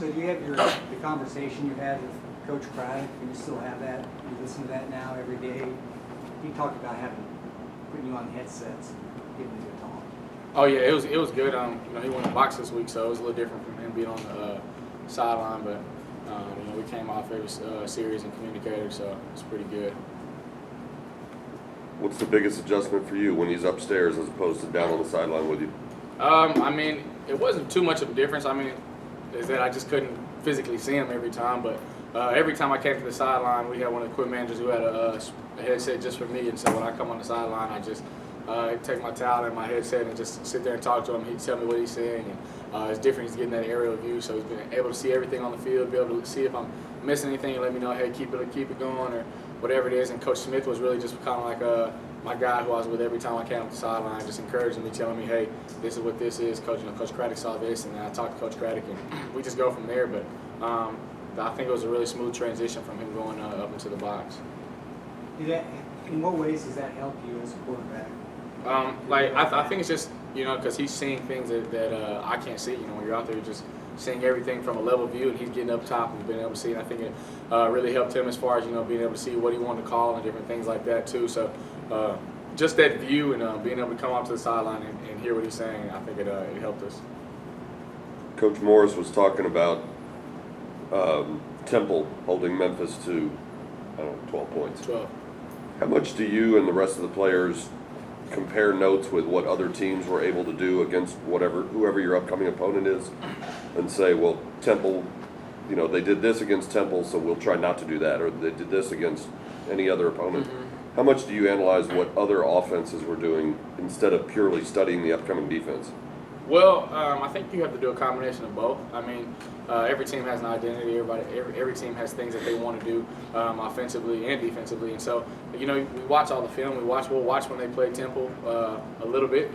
So do you have the conversation you had with Coach Craddock? Do you still have that? You listen to that now every day? He talked about putting you on headsets, giving you a talk. Oh yeah, it was good. He went to box this week, so it was a little different from him being on the sideline. But we came off very serious and communicated, so it's pretty good. What's the biggest adjustment for you when he's upstairs as opposed to down on the sideline with you? It wasn't too much of a difference. Is that I just couldn't physically see him every time, but every time I came to the sideline, we had one of the equipment managers who had a headset just for me, and so when I come on the sideline, I just take my towel and my headset and just sit there and talk to him. He'd tell me what he's saying, and it's different. He's getting that aerial view, so he's been able to see everything on the field, be able to see if I'm missing anything, and let me know, hey, keep it going, or whatever it is. And Coach Smith was really just kind of like my guy who I was with every time I came to the sideline, just encouraging me, telling me, hey, this is what this is. Coach Craddock saw this, and then I talked to Coach Craddock, and we just go from there. But I think it was a really smooth transition from him going up into the box. In what ways does that help you as a quarterback? I think it's just, because he's seeing things that I can't see. When you're out there, you're just seeing everything from a level view, and he's getting up top and being able to see. And I think it really helped him as far as, being able to see what he wanted to call and different things like that too. So just that view and being able to come off to the sideline and hear what he's saying, I think it helped us. Coach Morris was talking about Temple holding Memphis to, 12 points. 12. How much do you and the rest of the players compare notes with what other teams were able to do against whoever your upcoming opponent is, and say, well, Temple, they did this against Temple, so we'll try not to do that, or they did this against any other opponent? Mm-hmm. How much do you analyze what other offenses were doing instead of purely studying the upcoming defense? Well, I think you have to do a combination of both. Every team has an identity. Every team has things that they want to do offensively and defensively. And so, we watch all the film. We'll watch when they play Temple a little bit.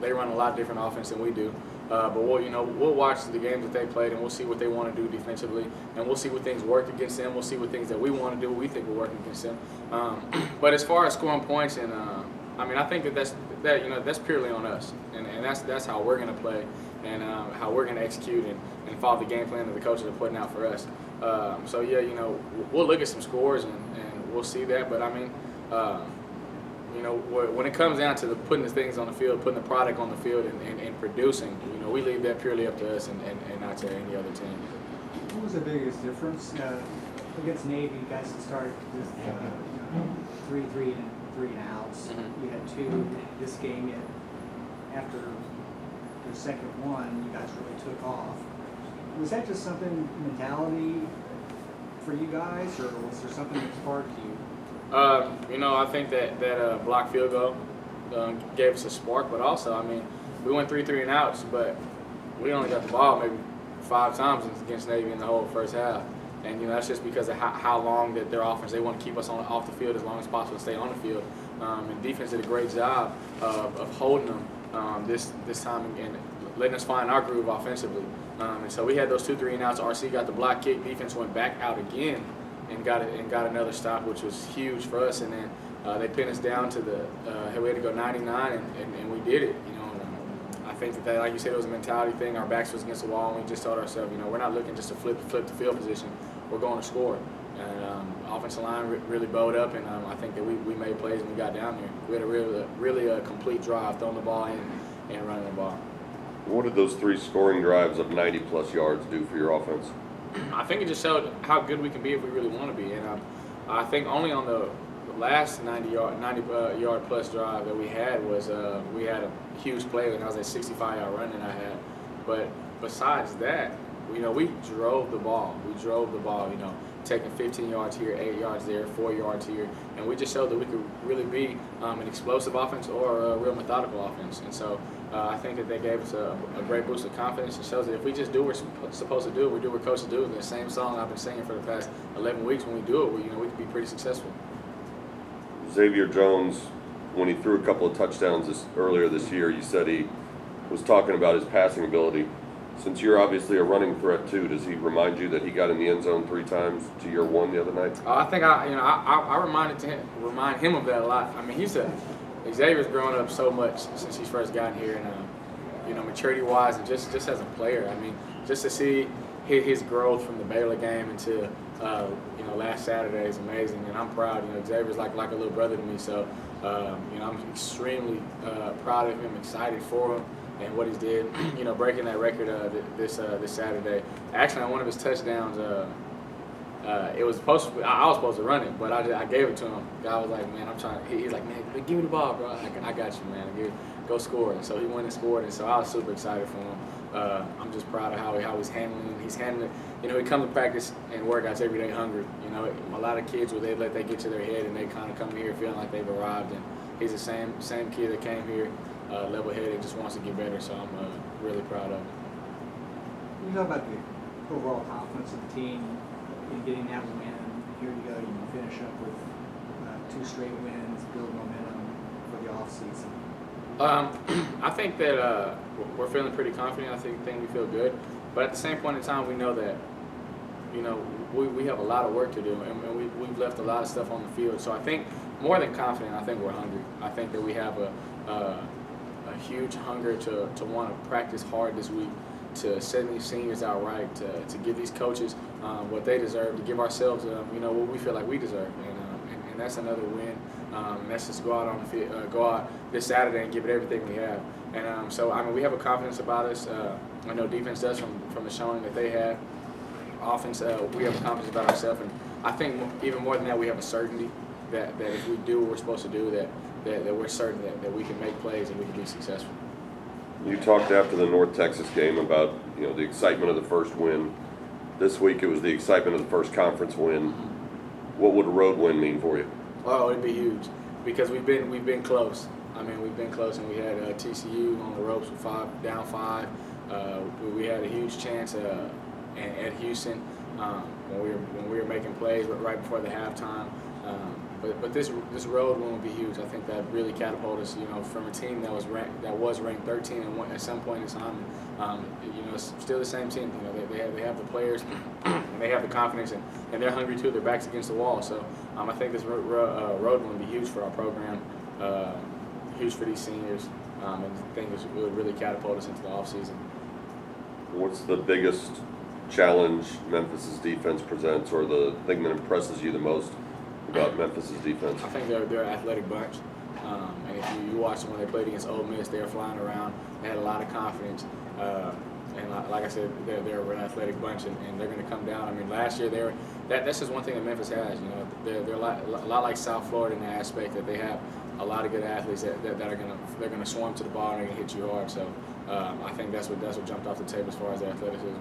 They run a lot different offense than we do. But we'll watch the games that they played, and we'll see what they want to do defensively, and we'll see what things work against them. We'll see what things that we want to do, what we think will work against them. But as far as scoring points, and I think that's purely on us, and that's how we're going to play, and how we're going to execute and follow the game plan that the coaches are putting out for us. We'll look at some scores and we'll see that, but when it comes down to putting the things on the field, putting the product on the field and producing, we leave that purely up to us and not to any other team. What was the biggest difference against Navy? You guys started with 3 and outs. Mm-hmm. You had 2 this game. Yet after the second one, you guys really took off. Was that just something mentality for you guys, or was there something that sparked you? I think that block field goal gave us a spark, but also, we went 3 and outs, but we only got the ball maybe 5 times against Navy in the whole first half. And, that's just because of how long that their offense, they want to keep us off the field as long as possible to stay on the field. And defense did a great job of holding them this time and letting us find our groove offensively. And so we had those 2 3 and outs. RC got the block kick. Defense went back out again and got another stop, which was huge for us. And then they pinned us down to we had to go 99, and we did it. I think that, like you said, it was a mentality thing. Our backs was against the wall, and we just told ourselves, we're not looking just to flip the field position. We're going to score. And offensive line really bowed up, and I think that we made plays when we got down there. We had a really complete drive, throwing the ball in and running the ball. What did those 3 scoring drives of 90-plus yards do for your offense? I think it just showed how good we can be if we really want to be. And I think only on the last 90-yard plus drive that we had was we had a huge play, and that was a 65-yard run that I had. But besides that, we drove the ball. Taking 15 yards here, 8 yards there, 4 yards here, and we just showed that we could really be an explosive offense or a real methodical offense. And so I think that they gave us a great boost of confidence. It shows that if we just do what we're supposed to do, we do what we're coached to do, the same song I've been singing for the past 11 weeks, when we do it, we can be pretty successful. Xavier Jones, when he threw a couple of touchdowns earlier this year, you said he was talking about his passing ability. Since you're obviously a running threat too, does he remind you that he got in the end zone 3 times to your 1 the other night? I think I remind him of that a lot. Xavier's grown up so much since he's first gotten here, and maturity-wise, and just as a player. Just to see his growth from the Baylor game into last Saturday is amazing, and I'm proud. Xavier's like a little brother to me, so I'm extremely proud of him, excited for him and what he did. Breaking that record this Saturday. Actually, on one of his touchdowns, it was I was supposed to run it, but I gave it to him. Guy was like, man, I'm trying. He's like, man, give me the ball, bro. I got you, man. Go score. And so he went and scored, and so I was super excited for him. I'm just proud of how he's handling it. He's handling it. He comes to practice and workouts every day hungry. A lot of kids, they get to their head and they kind of come here feeling like they've arrived. And he's the same kid that came here, level-headed, just wants to get better. So I'm really proud of him. You talk about the overall confidence of the team in getting that win. Here you go, you finish up with 2 straight wins, build momentum for the offseason. I think that we're feeling pretty confident. I think we feel good, but at the same point in time, we know that we have a lot of work to do, and we've left a lot of stuff on the field. So I think more than confident, I think we're hungry. I think that we have a huge hunger to want to practice hard this week, to send these seniors out right, to give these coaches what they deserve, to give ourselves what we feel like we deserve, and that's another win. Let's just go out on the field, go out this Saturday and give it everything we have. And so we have a confidence about us. I know defense does from the showing that they have. Offense, we have a confidence about ourselves, and I think even more than that, we have a certainty that if we do what we're supposed to do, that we're certain that we can make plays and we can be successful. You talked after the North Texas game about the excitement of the first win. This week it was the excitement of the first conference win. What would a road win mean for you? Oh, it'd be huge because we've been close. We've been close, and we had TCU on the ropes with down five. We had a huge chance at Houston when we were making plays, but right before the halftime. But this road win would be huge. I think that really catapulted us, from a team that was ranked 13 at some point in time. It's still the same team. They have the players, and they have the confidence, and they're hungry too. Their backs against the wall. So I think this road win would be huge for our program, huge for these seniors, and I think it would really catapult us into the offseason. What's the biggest challenge Memphis's defense presents, or the thing that impresses you the most about Memphis's defense? I think they're an athletic bunch. And if you watch them when they played against Ole Miss, they were flying around. They had a lot of confidence. And like I said, they're an athletic bunch, and they're going to come down. Last year that's just one thing that Memphis has. They're a lot like South Florida in the aspect that they have a lot of good athletes that are going to swarm to the ball and they're going to hit you hard. So I think that's what jumped off the table as far as their athleticism.